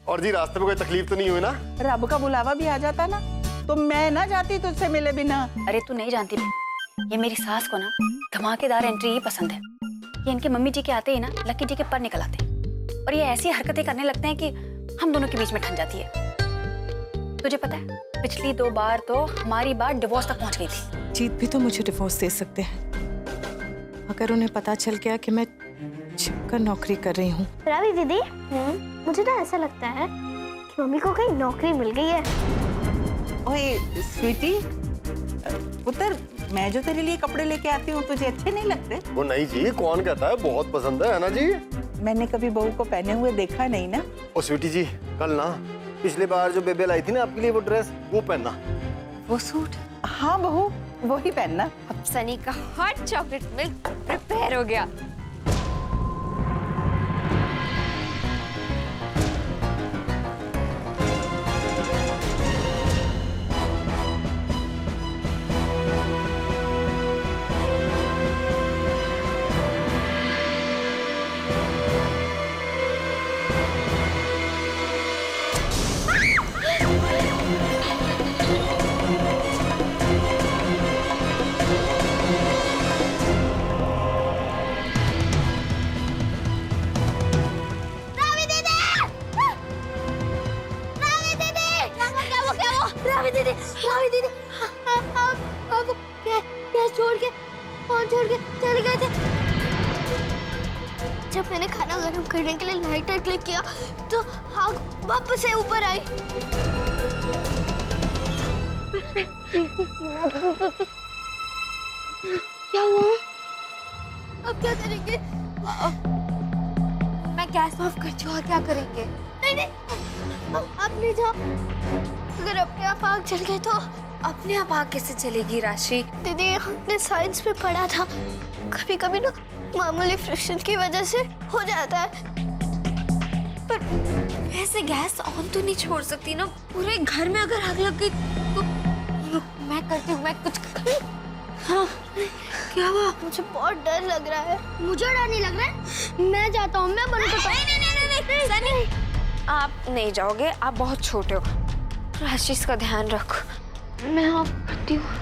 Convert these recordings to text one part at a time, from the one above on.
और जी रास्ते में कोई तकलीफ तो नहीं हुई ना? रब का बुलावा भी आ जाता ना तो मैं ना जाती तुझसे मिले बिना। अरे तू नहीं जानती, ये मेरी सास को ना धमाकेदार एंट्री ही पसंद है। ये इनके मम्मी जी के आते ही ना लकी जी के पर निकल आते हैं और ये ऐसी हरकतें करने लगते हैं कि हम दोनों के बीच में ठन जाती है। तुझे पता है पिछली 2 बार तो हमारी बात डिवोर्स तक पहुंच गई थी। जीत भी तो मुझे डिवोर्स दे सकते हैं अगर उन्हें पता चल गया कि मैं छिपकर नौकरी कर रही हूँ। रावी दीदी, मुझे ना ऐसा लगता है कि मम्मी को कहीं नौकरी मिल गई है। ओए स्वीटी, पुत्र मैं जो तेरे लिए कपड़े लेके आती हूँ तुझे अच्छे नहीं लगते? वो नहीं जी, कौन कहता है, बहुत पसंद है ना जी। मैंने कभी बहू को पहने हुए देखा नहीं ना। ओ स्वीटी जी, कल ना पिछली बार जो बेबे लाई थी ना आपके लिए वो ड्रेस, वो पहनना। वो सूट? हाँ बहू, वो ही पहनना। अब सनी का हॉट चॉकलेट मिल्क प्रिपेयर हो गया। रावी दीदी, आप गैस छोड़ के फोन छोड़ के चले गए थे। जब मैंने खाना गर्म करने के लिए लाइटर क्लिक किया तो आग वापस से ऊपर आई। क्या हुआ? अब क्या करेंगे? मैं गैस ऑफ करती हूँ और क्या करेंगे? नहीं नहीं, आप ले जाओ। अगर अपने आप आग जल गए तो? अपने आप आग कैसे चलेगी राशि? दीदी हमने साइंस में पढ़ा था कभी कभी ना मामूली फ्रिक्शन की वजह से हो जाता है। पर ऐसे गैस ऑन तो नहीं छोड़ सकती ना, पूरे घर में अगर आग लग गई तो। मैं करती हूँ, मैं कुछ। हाँ क्या हुआ? मुझे बहुत डर लग रहा है। मुझे डर नहीं लग रहा है, मैं जाता हूँ, मैं बंद करता हूँ। नहीं सनी, आप नहीं जाओगे, आप बहुत छोटे हो। राशि का ध्यान रखो। मैं ऑफ करती हूँ।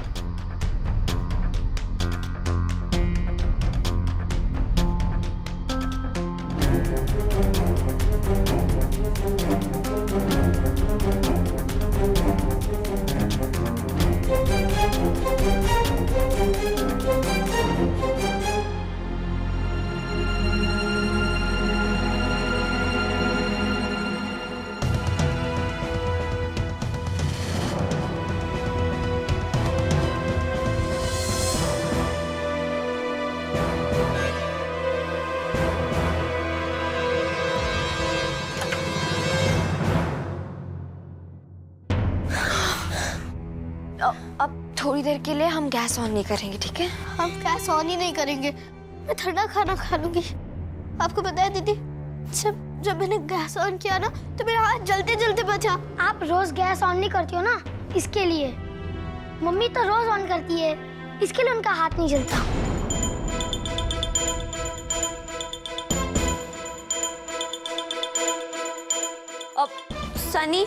अब थोड़ी देर के लिए हम गैस ऑन नहीं करेंगे, ठीक है? हम गैस ऑन ही नहीं करेंगे, मैं ठंडा खाना खा लूंगी। आपको पता है दीदी, जब मैंने गैस ऑन किया ना तो मेरा हाथ जलते जलते बचा। आप रोज गैस ऑन नहीं करती हो ना, इसके लिए। मम्मी तो रोज ऑन करती है, इसके लिए उनका हाथ नहीं जलता। अब सनी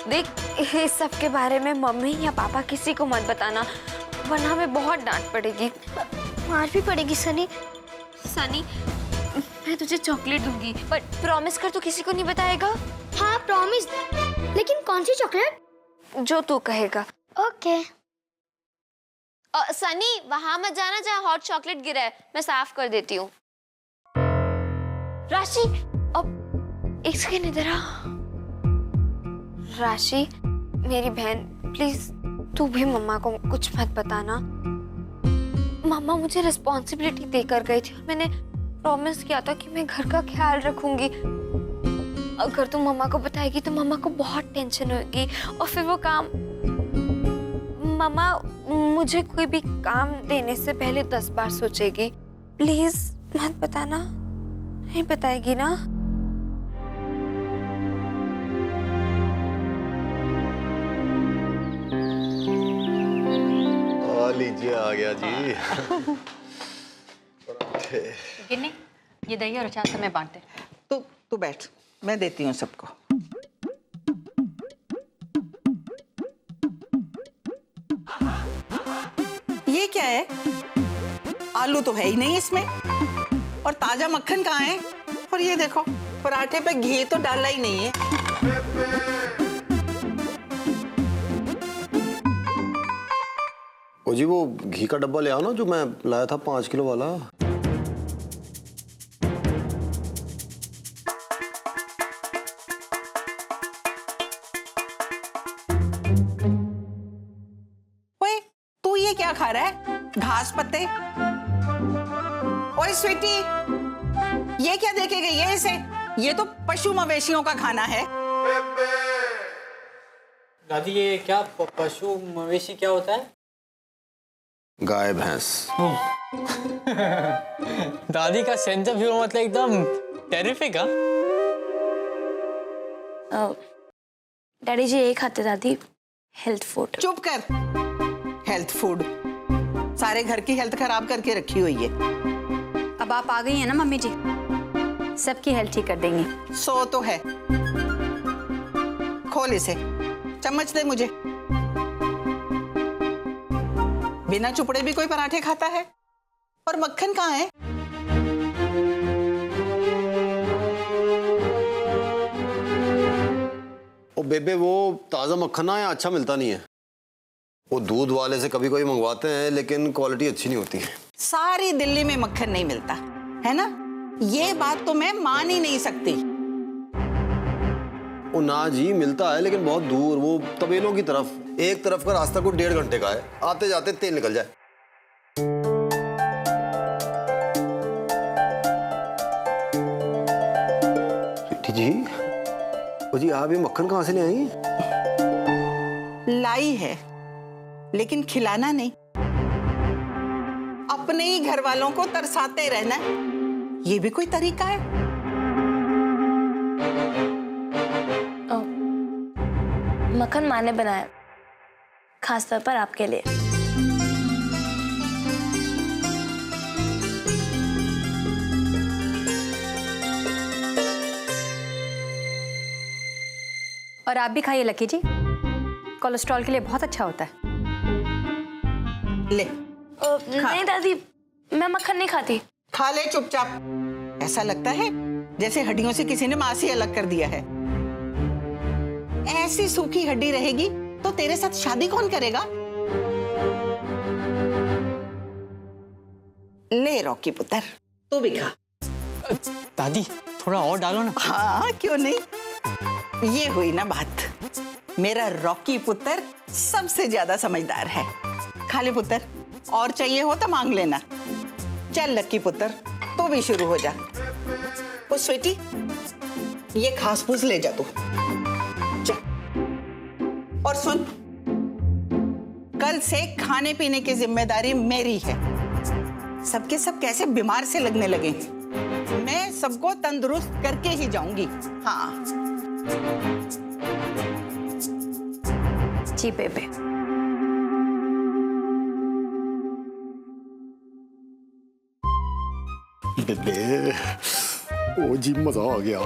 देख, इस सब के बारे में मम्मी या पापा किसी को मत बताना, वरना हमें बहुत डांट पड़ेगी। मार भी पड़ेगी सनी। सनी, मैं तुझे चॉकलेट दूंगी, बट प्रॉमिस कर तू किसी को नहीं बताएगा। हाँ प्रॉमिस, लेकिन कौन सी चॉकलेट? जो तू कहेगा। ओके। सनी वहां मत जाना जहाँ हॉट चॉकलेट गिरा है, मैं साफ कर देती हूँ। राशि, अब एक सेकंड इधर आ। राशि मेरी बहन, प्लीज तू भी मम्मा को कुछ मत बताना। मम्मा मुझे रिस्पॉन्सिबिलिटी देकर गई थी और मैंने प्रॉमिस किया था कि मैं घर का ख्याल रखूंगी। अगर तू मम्मा को बताएगी तो मम्मा को बहुत टेंशन होगी और फिर वो काम। मम्मा मुझे कोई भी काम देने से पहले 10 बार सोचेगी। प्लीज मत बताना। नहीं बताएगी ना? लीजिए आ गया जी। गिन्नी, ये दही और अचार सब मैं बांटते। तू बैठ। मैं देती हूँ सबको। ये क्या है? आलू तो है ही नहीं इसमें, और ताजा मक्खन कहाँ है? और ये देखो, पराठे पे घी तो डाला ही नहीं है। ओ जी, वो घी का डब्बा ले आओ ना, जो मैं लाया था 5 किलो वाला। ओए, तू ये क्या खा रहा है? घास पत्ते? ओए स्वीटी, ये क्या देके गई है इसे? ये तो पशु मवेशियों का खाना है। दादी ये क्या पशु मवेशी क्या होता है? गाय भैंस। दादी का सेंस ऑफ ह्यूमर मतलब एकदम टेरिफिक। डैडी जी यही खाते दादी, हेल्थ फूड। चुप कर। हेल्थ फूड सारे घर की हेल्थ खराब करके रखी हुई है। अब आप आ गई हैं ना मम्मी जी, सबकी हेल्थ ठीक कर देंगी। सो तो है। खोल इसे, चम्मच दे मुझे। बिना चुपड़े भी कोई पराठे खाता है? और मक्खन कहाँ है? ओ बेबे, वो ताज़ा मक्खन ना यहाँ अच्छा मिलता नहीं है। वो दूध वाले से कभी कोई मंगवाते हैं, लेकिन क्वालिटी अच्छी नहीं होती है। सारी दिल्ली में मक्खन नहीं मिलता है ना, ये बात तो मैं मान ही नहीं सकती। ओ ना जी, मिलता है लेकिन बहुत दूर, वो तबेलों की तरफ। एक तरफ का रास्ता को 1.5 घंटे का है, आते जाते तेल निकल जाए। जी, ओ जी, आप ये मक्खन कहाँ से ले आई? लाई है, लेकिन खिलाना नहीं। अपने ही घर वालों को तरसाते रहना, ये भी कोई तरीका है? मक्खन माँ ने बनाया, खास तौर पर आपके लिए। और आप भी खाइए लकी जी, कोलेस्ट्रॉल के लिए बहुत अच्छा होता है। ले, नहीं दादी, मैं मक्खन नहीं खाती। खा ले चुपचाप। ऐसा लगता है जैसे हड्डियों से किसी ने मांस ही अलग कर दिया है। ऐसी सूखी हड्डी रहेगी तो तेरे साथ शादी कौन करेगा? ले रॉकी पुत्र, तू भी खा। दादी थोड़ा और डालो ना। हाँ, क्यों नहीं। ये हुई ना बात। मेरा रॉकी पुत्र सबसे ज्यादा समझदार है। खा ले पुत्र, और चाहिए हो तो मांग लेना। चल लक्की पुत्र, तू भी शुरू हो जा। ओ स्वीटी, ये घास फूस ले जा तू। जा। और सुन, कल से खाने पीने की जिम्मेदारी मेरी है। सबके सब कैसे बीमार से लगने लगे, मैं सबको तंदुरुस्त करके ही जाऊंगी। हाँ जी बेबे। बेबे, ओ जी, मजा आ गया।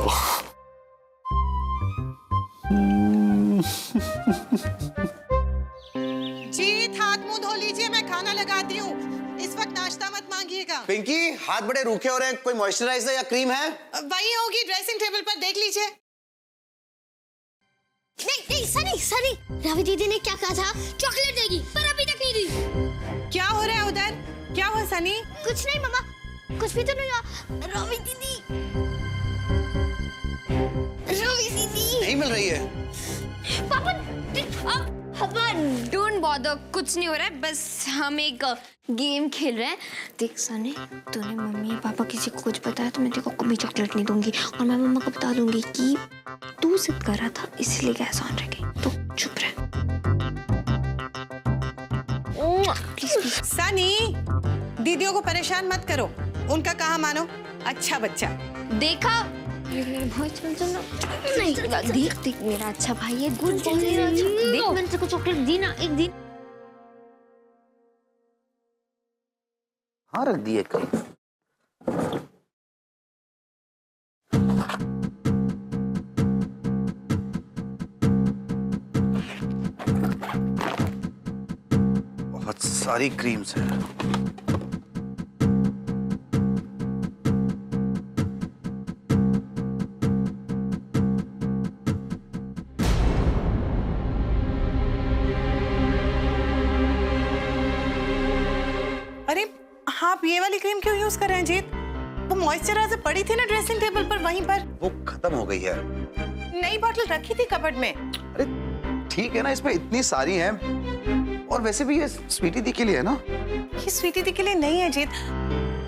जीत, हाथ मुंह धो लीजिए, मैं खाना लगाती हूँ। इस वक्त नाश्ता मत मांगिएगा। पिंकी, हाथ बड़े रूखे हो रहे हैं, कोई मॉइस्चराइजर या क्रीम है? वही होगी ड्रेसिंग टेबल पर, देख लीजिए। नहीं नहीं सनी सनी, रवि दीदी ने क्या कहा था? चॉकलेट देगी, पर अभी तक नहीं दी। क्या हो रहा है उधर? क्या हुआ सनी? कुछ नहीं मम्मा, कुछ भी तो नहीं हुआ। रवि दीदी, रवि दीदी नहीं मिल रही है। पापा, पापा डोंट बॉदर, कुछ नहीं हो रहा है, बस हम एक गेम खेल रहे हैं। देख सनी, तूने मम्मी पापा किसी को कुछ बताया तो मैं तेरे को कभी चॉकलेट नहीं दूंगी, और मैं मम्मा को बता दूंगी कि तू जिद कर रहा था इसलिए गैस ऑन रह गई। तो चुप रह प्लीज प्लीज। सनी, दीदियों को परेशान मत करो, उनका कहा मानो। अच्छा बच्चा। देखा, ये मेरा भाई, चल चल ना। नहीं देख देख, मेरा अच्छा भाई है, गुड बॉय मेरा अच्छा। देख मैंने तेरे को चॉकलेट दी ना एक दिन। हाँ, रख दिए कहीं। सारी क्रीम्स हैं। अरे हाँ, आप ये वाली क्रीम क्यों यूज कर रहे हैं जीत? वो मॉइस्चराइजर पड़ी थी ना ड्रेसिंग टेबल पर, वहीं पर। वो खत्म हो गई है। नई बोतल रखी थी कबर्ड में। अरे ठीक है ना, इसमें इतनी सारी हैं। और वैसे भी ये स्वीटी दी के लिए है ना। ये स्वीटी दी के लिए नहीं है जीत,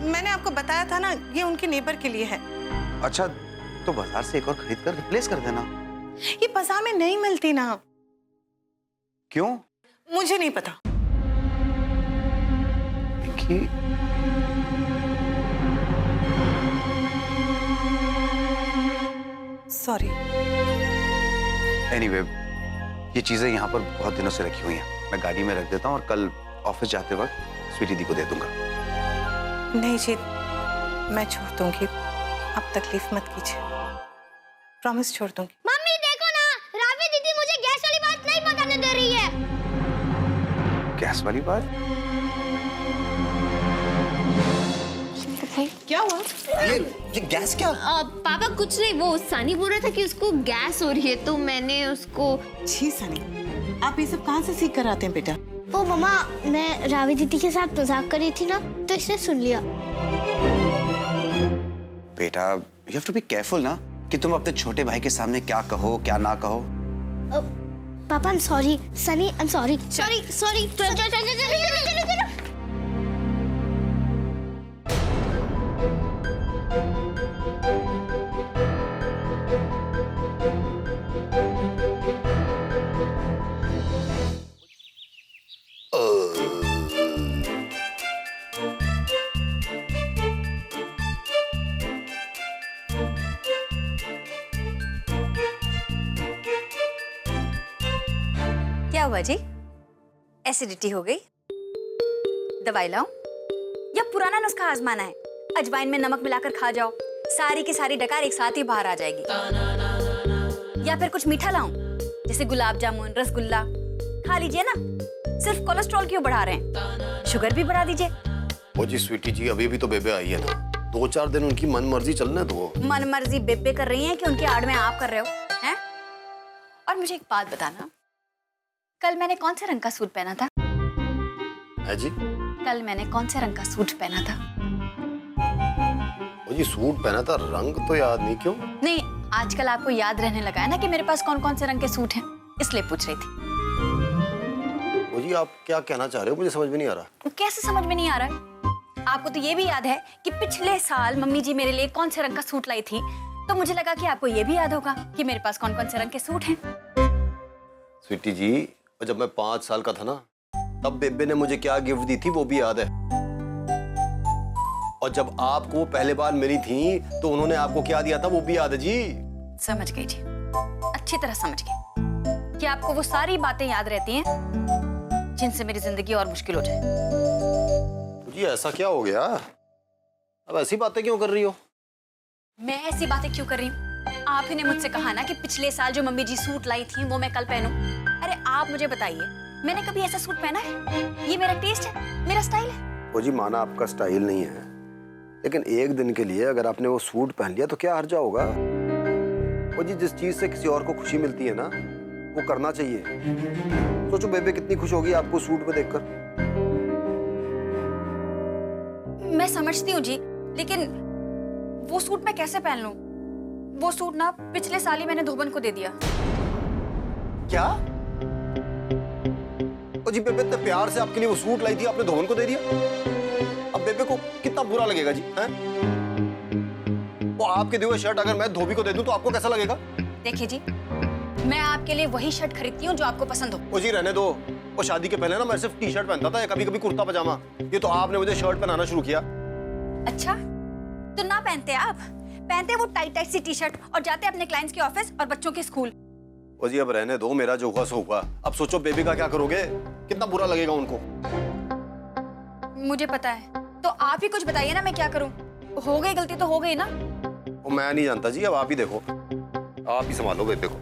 मैंने आपको बताया था ना, ये उनके नेबर के लिए है। अच्छा, तो बाजार से एक और खरीद कर रिप्लेस कर देना। ये बाजार में नहीं मिलती ना। क्यों? मुझे नहीं पता। देखिए, सॉरी। एनीवे, ये चीजें यहाँ पर बहुत दिनों से रखी हुई हैं। मैं गाड़ी में रख देता हूँ और कल ऑफिस जाते वक्त स्वीटी दी को दे दूंगा। नहीं जीत, मैं छोड़ दूंगी, आप तकलीफ मत कीजिए, प्रॉमिस छोड़ दूंगी। मम्मी देखो ना, रावी दीदी मुझे गैस वाली बात नहीं बताने दे रही है। गैस वाली बात? क्या हुआ? ये गैस क्या? पापा कुछ नहीं, वो सनी बोल रहा था कि उसको गैस हो रही है, तो मैंने उसको। छी सनी, आप ये सब कहाँ से सीख कर आते हैं बेटा? ओ मम्मा, मैं रावी दीदी के साथ मजाक कर रही थी ना, तो इसने सुन लिया। बेटा, you have to be careful ना, कि तुम अपने छोटे भाई के सामने क्या कहो क्या ना कहो। पापा, I am sorry. Sunny, I am sorry. Sorry sorry. चलो चलो चलो चलो चलो चलो। क्या हुआ जी? एसिडिटी हो गई? दवाई लाऊं या पुराना नुस्खा आजमाना है? अजवाइन में नमक मिलाकर खा जाओ, सारी की सारी डकार एक साथ ही बाहर आ जाएगी। या फिर कुछ मीठा लाऊं, जैसे गुलाब जामुन, रसगुल्ला? खा लीजिए ना, सिर्फ कोलेस्ट्रॉल क्यों बढ़ा रहे हैं, शुगर भी बढ़ा दीजिए। वो जी स्वीटी जी, अभी भी तो बेबे आई है ना, 2-4 दिन उनकी मन मर्जी चलने दो। मन मर्जी बेबे कर रही हैं कि उनके आड़ में आप कर रहे हो हैं? और मुझे एक बात बताना, कल मैंने कौन से रंग का सूट पहना था? है जी? कल मैंने कौन से रंग का सूट पहना था? वो जी सूट पहना था, रंग तो याद नहीं। क्यों? नहीं, आजकल आपको याद रहने लगा है ना कि मेरे पास कौन कौन से रंग के सूट हैं, इसलिए पूछ रही थी। वो जी आप क्या कहना चाह रहे हो, मुझे समझ में नहीं आ रहा। कैसे समझ में नहीं आ रहा है? आपको तो ये भी याद है कि पिछले साल मम्मी जी मेरे लिए कौन से रंग का सूट लाई थी, तो मुझे लगा कि आपको ये भी याद होगा कि मेरे पास कौन कौन से रंग के सूट हैं। स्वीटी जी, और जब मैं 5 साल का था ना, तब बेबे ने मुझे क्या गिफ्ट दी थी वो भी याद है। और जब आपको पहले बार मिली थी तो उन्होंने आपको क्या दिया था वो भी याद है जी। समझ गई जी, अच्छी तरह समझ गई कि आपको वो सारी बातें याद रहती हैं जिनसे मेरी जिंदगी और मुश्किल हो जाए। जी ऐसा क्या हो गया, अब ऐसी बातें क्यों कर रही हो? मैं ऐसी बातें क्यों कर रही हूँ? आप ही ने मुझसे कहा ना कि पिछले साल जो मम्मी जी सूट लाई थी वो मैं कल पहनूं। अरे आप मुझे बताइए, मैंने कभी ऐसा सूट पहना है? ये मेरा टेस्ट है, मेरा स्टाइल है। वो जी माना आपका स्टाइल नहीं है, लेकिन एक दिन के लिए अगर आपने वो सूट पहन लिया तो क्या हर्जा होगा? वो जी जिस चीज से किसी और को खुशी मिलती है ना, वो करना चाहिए। सोचो बेबे कितनी खुश होगी आपको सूट में देखकर। मैं समझती हूँ जी, लेकिन वो सूट मैं कैसे पहन लूं? वो सूट ना पिछले साल ही मैंने धोबन को दे दिया। क्या? ओ जी बेबे इतने प्यार से आपके लिए वो सूट लाई थी, आपने धोबन को दे दिया? अब बेबे को कितना बुरा लगेगा जी, हैं? वो आपके दिए हुए शर्ट अगर मैं धोबी को दे दूं तो आपको कैसा लगेगा? देखिए जी, मैं आपके लिए वही शर्ट खरीदती हूँ जो आपको पसंद हो। ओ जी रहने दो, वो शादी के पहले ना मैं सिर्फ टी-शर्ट पहनता था या कभी कभी कुर्ता पजामा। ये तो आपने मुझे शर्ट पहनाना शुरू किया। अच्छा, तो ना पहनते आप, पहनते वो टाइट टाइट सी टी-शर्ट और जाते अपने क्लाइंट्स के ऑफिस और बच्चों के स्कूल। ओ जी अब रहने दो, मेरा जो हुआ सो हुआ। अब सोचो बेबी का क्या करोगे, कितना बुरा लगेगा उनको। मुझे पता है, तो आप ही कुछ बताइए ना, मैं क्या करूं? हो गई गलती तो हो गई ना। वो मैं नहीं जानता जी, अब आप ही देखो, आप ही संभालो बेबे को।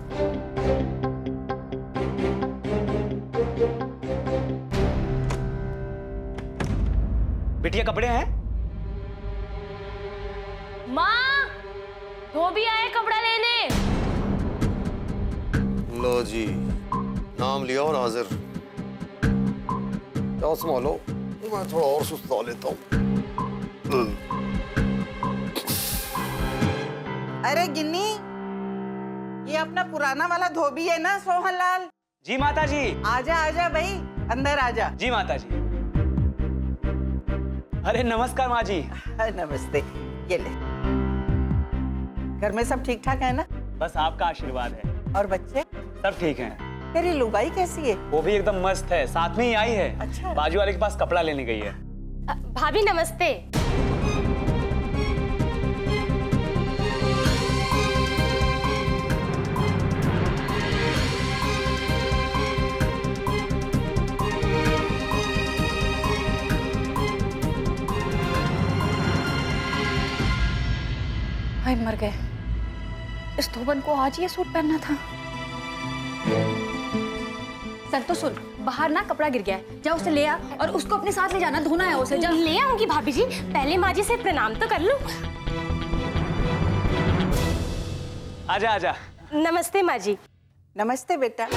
घटिया कपड़े हैं। माँ, धोबी आए कपड़ा लेने। लो जी, नाम लिया और हाजिर। क्या संभालो, मैं थोड़ा और सुस्ता लेता हूँ। अरे गिन्नी, ये अपना पुराना वाला धोबी है ना सोहनलाल? जी माता जी। आजा आजा भाई, अंदर आजा। जी माता जी। अरे नमस्कार माँ जी। नमस्ते, ये ले। घर में सब ठीक ठाक है ना? बस आपका आशीर्वाद है। और बच्चे सब ठीक हैं। तेरी लुगाई कैसी है? वो भी एकदम मस्त है, साथ में ही आई है। अच्छा। बाजू वाले के पास कपड़ा लेने गई है। भाभी नमस्ते। हाय मर गए, इस धोबन को आज ये सूट पहनना था। संतो सुन, बाहर ना कपड़ा गिर गया है, जा उसे ले आ और उसको अपने साथ ले जाना, धोना है उसे। जा ले आऊंगी भाभी जी, पहले माँ जी से प्रणाम तो कर लूं। आजा आजा। नमस्ते माँ जी। नमस्ते बेटा।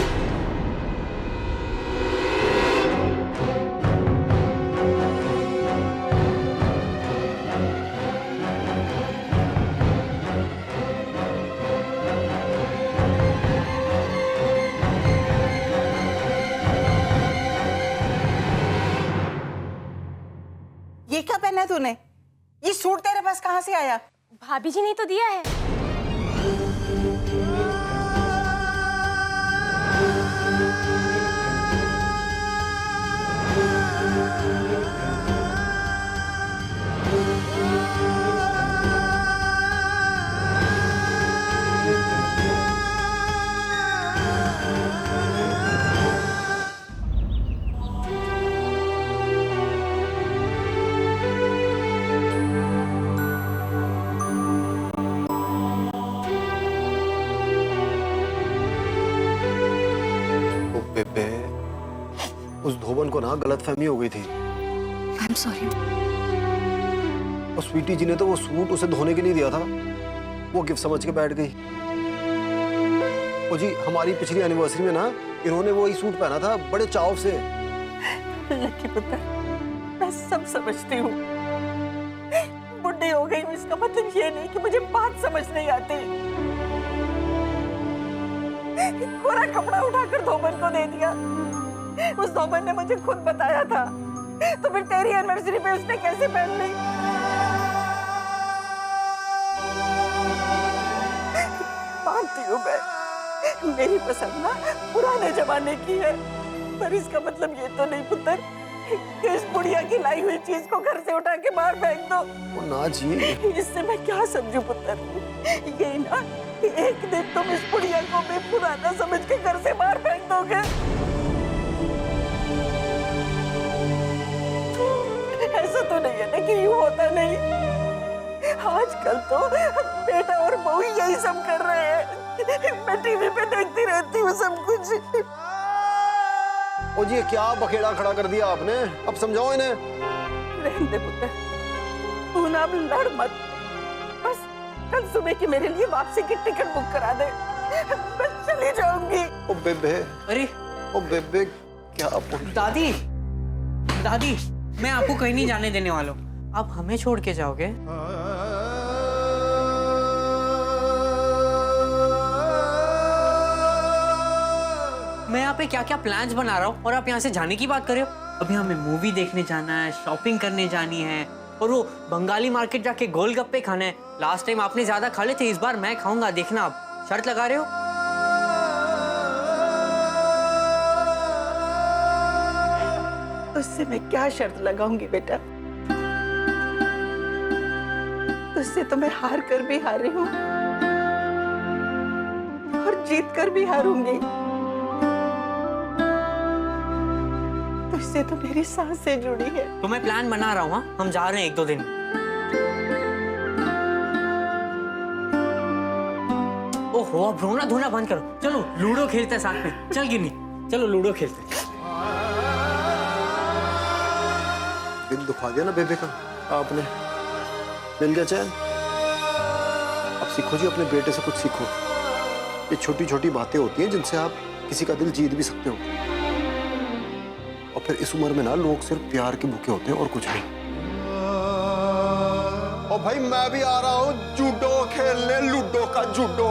ये क्या पहना है तूने? ये सूट तेरे पास कहाँ से आया? भाभी जी ने तो दिया है। बेबे, उस धोबन को ना गलतफहमी हो गई थी। I am sorry. और स्वीटी जी ने तो वो सूट उसे धोने के लिए दिया था, वो गिफ्ट समझ के बैठ गई। ओ जी, हमारी पिछली एनिवर्सरी में ना इन्होंने वो ही सूट पहना था बड़े चाव से। लकी पुत्र, मैं सब समझती हूँ। बुढ़ी हो गई हूँ, इसका मतलब ये नहीं कि मुझे बात समझ नहीं आती। पूरा कपड़ा उठाकर धोबन को दे दिया। उस धोबन ने मुझे खुद बताया था, तो फिर तेरी एनिवर्सरी पे उसने कैसे पहन ली? मानती हूँ मैं, मेरी पसंद ना पुराने जमाने की है, पर इसका मतलब ये तो नहीं पुत्र कि इस बुढ़िया की लाई हुई चीज को घर से उठा के बाहर फेंक दो। ओ ना जी। इससे मैं क्या समझूं पुत्र? यही ना कि एक दिन तुम इस बुढ़िया को भी पुराना समझ के घर से बाहर फेंक दोगे। ऐसा तो नहीं है ना कि यूं होता नहीं। आजकल तो बेटा और बहू यही सब कर रहे हैं। मैं टीवी पे देखती रहती हूँ सब कुछ। ओ जी, क्या बखेड़ा खड़ा कर दिया आपने? अब समझाओ इन्हें। रहने दे पुत्र, तू ना अब लड़ मत। बस कल सुबह की मेरे लिए वापसी की टिकट बुक करा दे, मैं चली जाऊंगी। ओ बेबे। अरे ओ बेबे, क्या दादी, दादी, मैं आपको कहीं नहीं जाने देने वाला हूँ। आप हमें छोड़ के जाओगे? मैं यहाँ पे क्या क्या प्लान्स बना रहा हूँ और आप यहाँ से जाने की बात कर रहे हो? अभी हमें मूवी देखने जाना है, शॉपिंग करने जानी है और वो बंगाली मार्केट जाके गोलगप्पे खाने हैं। लास्ट टाइम आपने ज्यादा खा ले थे, इस बार मैं खाऊंगा, देखना। आप शर्त लगा रहे हो? उससे मैं क्या शर्त लगाऊंगी बेटा? उससे तो मैं हार कर भी हारी हूँ और जीत कर भी हारूंगी। उससे तो मेरी सांस से जुड़ी है। तो मैं प्लान बना रहा हूँ। हाँ, हम जा रहे हैं 1-2 दिन। ओहो, अब रोना धोना बंद करो, चलो लूडो खेलते हैं साथ में। चल गिन्नी, चलो लूडो खेलते हैं। दिल दुखा दिया ना बेबे का आपने। मिल गया चैन। अब सीखो जी, अपने बेटे से कुछ सीखो। ये छोटी छोटी बातें होती हैं जिनसे आप किसी का दिल जीत भी सकते हो। और फिर इस उम्र में ना लोग सिर्फ प्यार के भूखे होते हैं और कुछ नहीं। और भाई मैं भी आ रहा हूँ जूडो खेलने, लूडो का जूडो।